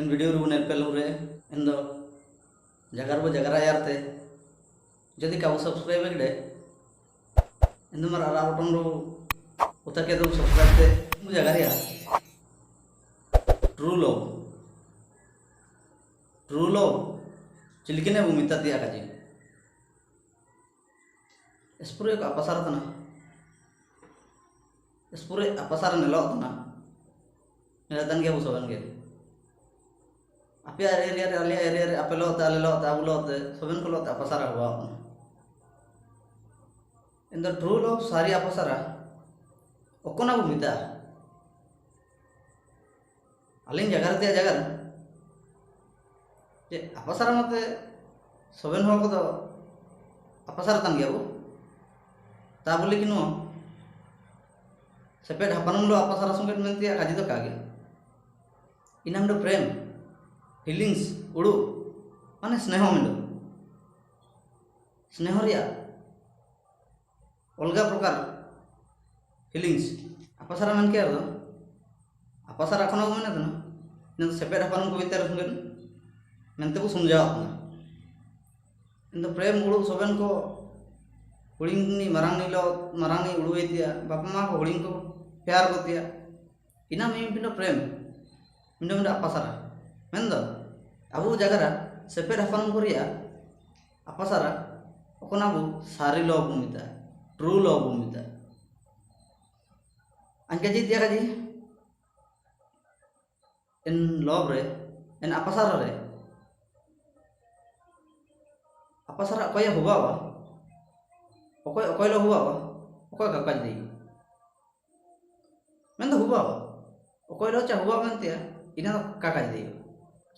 Video रू नेपेल रे इन दो जगार बो जगरा यारते जदि काबू सब्सक्राइब गिडे इन दो मार आरा बटन रू उता के दो सब्सक्राइब ते मु जगारिया ट्रू लो चिलकिने बु मिता दिया काजी स्पुरे का अपसार तना स्पुरे अपसार नेलो तना नेलतन के बुसोगन के apia area apelo ta lelo ta bulo te soben ko ta pasara huwa in the true love sari apasara okona bu mita alin jagar te jagar je apasara mate soben hol ko to apasara tan gya bu ta boli kinu seped hapanum lo apasara sunget menti kaji to kage inam do prem feelings उड़ू माने स्नेह मिलो स्नेह रिया अलगा प्रकार feelings Apsara मन के दो अपसारा खनो मने दो न सेपेट हपन को बितर सुंगन मेनते को समझाओ ना इन द प्रेम उड़ू सोबेन को हुड़िंग मरांग उड़ू एतिया बापा मा को हुड़िंग को प्यार कोतिया इना में पिनो प्रेम मिनो अपसारा मेन दो अबू जगरा सेपेर हपन कोरिया अपसारा ओकना बु सारी लो भूमिता ट्रू लो भूमिता अंके जी दिया काजी इन लव रे इन अपसारा रे अपसारा कोया हुआ वा ओकोय लो हुआ वा ओकोय का काज दी मेन दो हुआ वा ओकोय लो चा हुआ मेनते इना का काज दी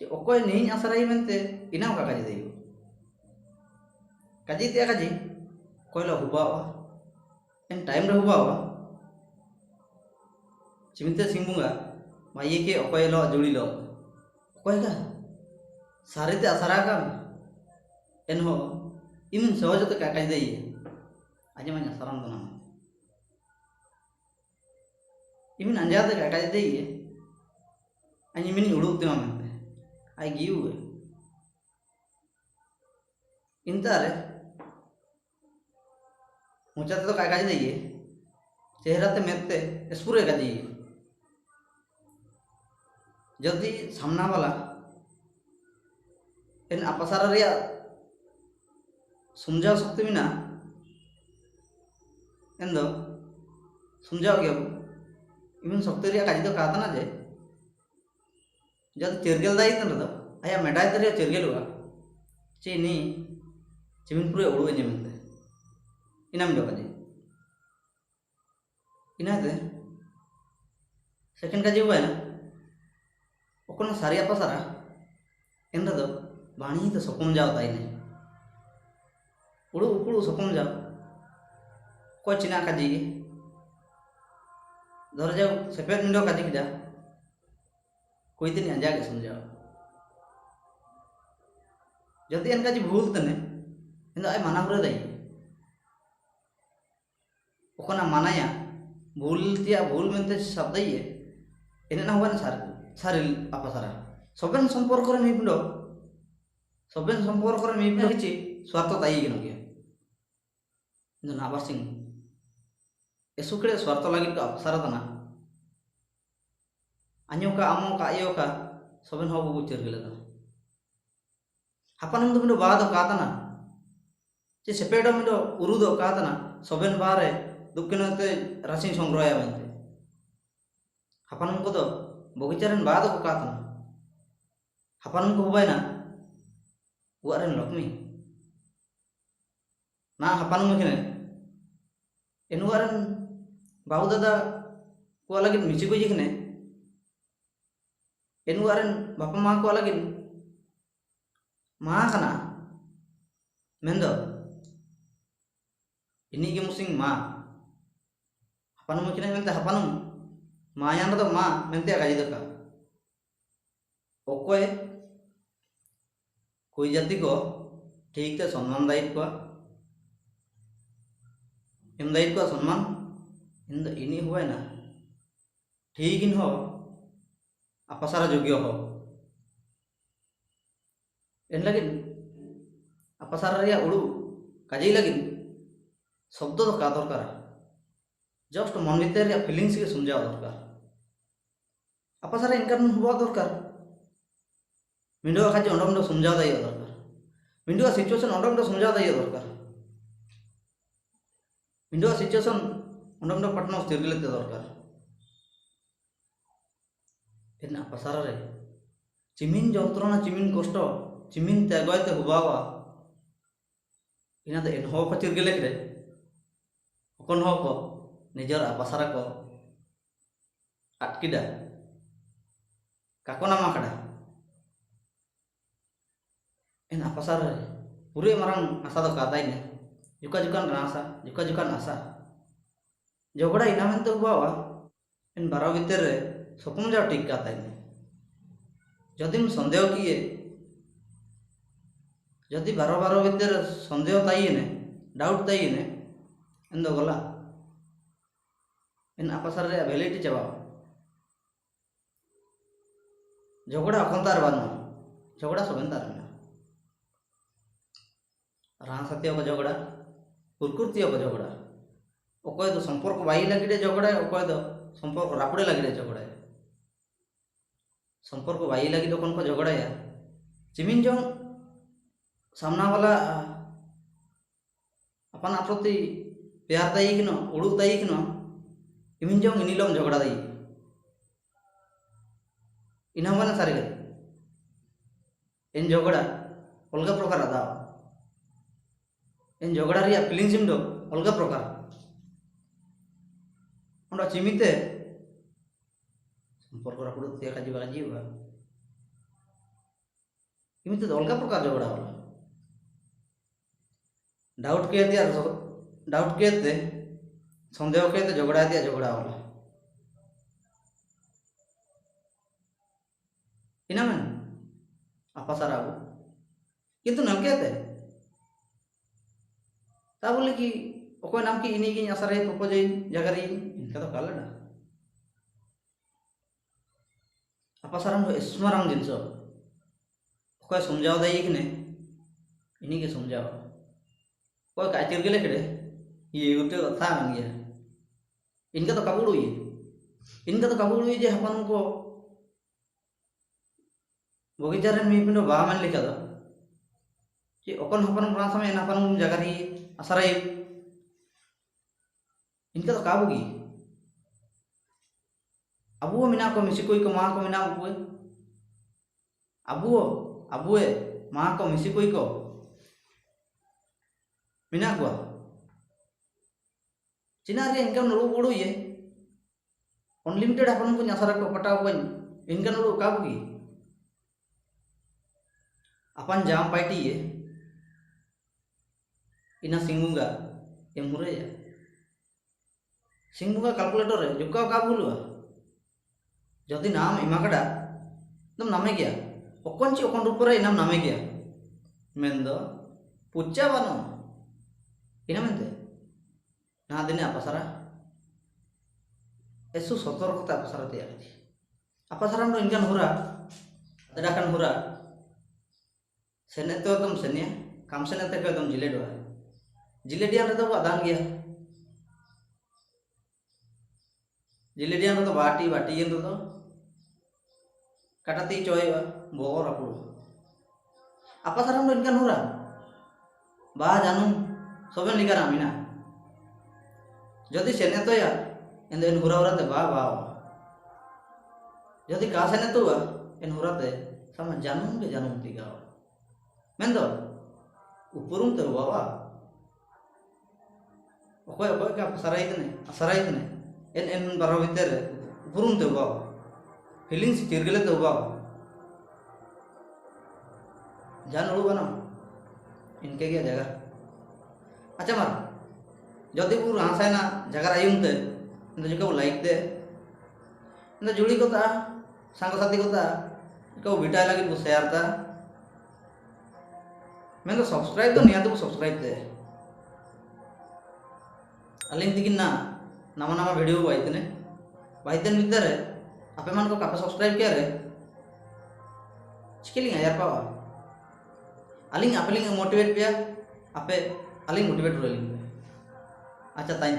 ओकोय नहीं आसराई मेनते इना का काजी देयो काजी ते काजी कोयलो हुबावा एन टाइम रे हुबावा चिमिते सिंबुंगा माये के ओकोयलो जुड़ी लो ओकोय का सारिते आसरा का एन हो इमिन सहज तो का काजी देई आजे माने सरम दना इमिन अंजाते का काजी देई अनि मिनी उडुते मामे I give इंतारे मुचाते तो काय दिए चेहरा ते मेते स्पुरे का दिए जदि सामना वाला इन अपसार रिया समझाव शक्ति बिना इन दो समझाव गया इमिन शक्ति रिया काजी तो कहता ना जे जब चेरगेल दाई तन दो आया मेडाय तरिया चेरगेल हुआ चीनी चिमिन पूरे उड़ू एजे मेनते इनाम दो काजी इनाते सेकंड काजी हुआ है ना ओकोना सारी अपसारा इन दो बाणी तो सकुम जाओ ताई ने उड़ू उकुड़ू सकुम जाओ को चिना काजी धर जाओ सेपेट निंडो काजी किजा कोई दिन अंजा के समझाओ जदि इनका जी भूल तने इन आय माना पुरे दाई ओकना मानाया भूल तिया भूल मेनते शब्द ये इने ना होवन सारी अपसारा सबेन संपर्क रे मिपिंडो सबेन संपर्क रे मिपिंडो किछि स्वार्थ ताई गनो के इन ना बासिंग एसुकड़े स्वार्थ लागि का अपसारा तना अन्यों का अमों का आयो का सबन हो बुगु चेरगेल दा हपन हम तो बाद काता ना जे सेपेडो मिडो उरुदो काता ना सबन बारे दुक्कनते रासिन संग्रहया बनते हपन को तो बगीचारन बाद को काता ना हपन को हुबायना उआरन लक्ष्मी ना हपन मखने एनुआरन बाबू दादा को लगिन मिची को जिखने एनुआरन बापा मा को लगिन मा कना मेंदो इनी के मुसिंग मा हपन मखने मेनते हपन मायान तो मा मेनते काजी दका ओकोय कोई जाति को ठीक ते सम्मान दायित को एम दायित को सम्मान इन इनी हुआ ना ठीक इन हो अपसारा योग्य हो इन लगिन अपसार रेया उड़ू काजे लगिन शब्द तो का दरकार जस्ट मन भीतर फिलिंग्स के समझा दरकार अपसार इनकान हुआ दरकार मिंडो खाजे अंडम दो समझा दा दरकार मिंडो सिचुएशन अंडम दो समझा दा दरकार मिंडो सिचुएशन अंडम दो पटना स्थिर लेते दरकार इन अपसार रे चिमिन जंत्रणा चिमिन कष्ट चिमिन त्यागते हुबावा इना इन हो खातिर गेले रे अकन हो को निजर अपसारा को अटकिदा काको नामा कड़ा इन अपसार रे पूरे मारंग आशा दो कादाई ने जुका जुकान आशा जुका जुकान आशा झगड़ा इना मेनते हुबावा इन बारो भीतर रे सपन जाओ ठीक काताई ने जदि सन्देह किए जदि बारो बारो भीतर सन्देह ताई ने डाउट ताई ने इन दो गला इन अपसार रे वैलिडिटी चाबा झगड़ा अखन तार बानो झगड़ा सबन तार में राह सत्य को झगड़ा प्रकृति को झगड़ा अकय तो संपर्क बाई लगे झगड़ा अकय तो संपर्क रापड़े लगे झगड़ा संपर्क बाई लगे कौन को झगड़ाया चिमिन जो सामना वाला अपन प्रति प्यार दाई कि उड़ू दाई कि इमिन जो इनिलम झगड़ा दाई इना माने सारे इन झगड़ा अलग प्रकार आदा इन झगड़ा रिया फीलिंग्स इम दो अलग प्रकार अंडा चिमिते संपर्क रापड़ तिया काजी बाजी हुआ इमिते तो अलग प्रकार झगड़ा वाला डाउट के दिया डाउट के ते संदेह के ते झगड़ा दिया झगड़ा वाला इना मन apa sarabu किंतु नम कहते ता बोले कि ओको नाम की इनी की आसरे प्रपोज जगह रही इनका तो काला ना apa saram do स्मरण जिनसो ओको समझाओ दई कि ने इनी के समझाओ कोई काचिर गेले कड़े ये गोटे कथा मन गया इनका तो काबुड़ हुई जे हपन को बगीचा रे मी पिंडो बा मन लिखा दो कि ओकन हपन बना समय नापन जगह री आसराई इनका तो काबुगी अबुओ मिना को मिसी कोई को मां को मिना अबुए अबुए मां को मिसी कोई को मिना को चिना रे इनका नुरु बुड़ू ये अनलिमिटेड हपन को आसरा को पटाव को इनका नुरु काबुगी अपन जाम पार्टी ये इना सिंगुंगा एमुरे सिंगुंगा कैलकुलेटर है जुका का भूलवा जदि नाम इमाकड़ा तुम नामे गया ओकन ची ओकन रूप रे इनाम नामे गया मेंदो पुच्चा बानो इना मेंते ना दिने अपसारा एसु सतर्कता अपसारा तैयार थी अपसारा नो इनकान हुरा अदाkan हुरा सेने तो तुम सेने काम सेने तक तुम जिलेडिया रे तो आदान गया जिलेडिया रे तो बाटी ये तो काटाती चोय बोर अपू apa saram do inkan hura ba janum soben ligara amina jodi sene to ya ende en hura hura te ba jodi ka sene to en hura te sama janum ke janum tiga mendo upurum te bawa okoy ka asarai tene en baro biter upurum te bawa feelings tirgele te bawa जान उड़ू बना इनके क्या जगह अच्छा मार जदि वो रासा ना जगह आयुम ते जो लाइक दे जुड़ी को सांग साथी को को बिटा लगे वो शेयर था मैं तो सब्सक्राइब तो नहीं तो सब्सक्राइब दे अलिंग दिकिन ना नामा नामा वीडियो बाइतन भीतर आपे मान को कापे सब्सक्राइब किया रे चिकेलिंग यार पावा aling apa motivate dia apa aling motivate dulu aling. Acha thank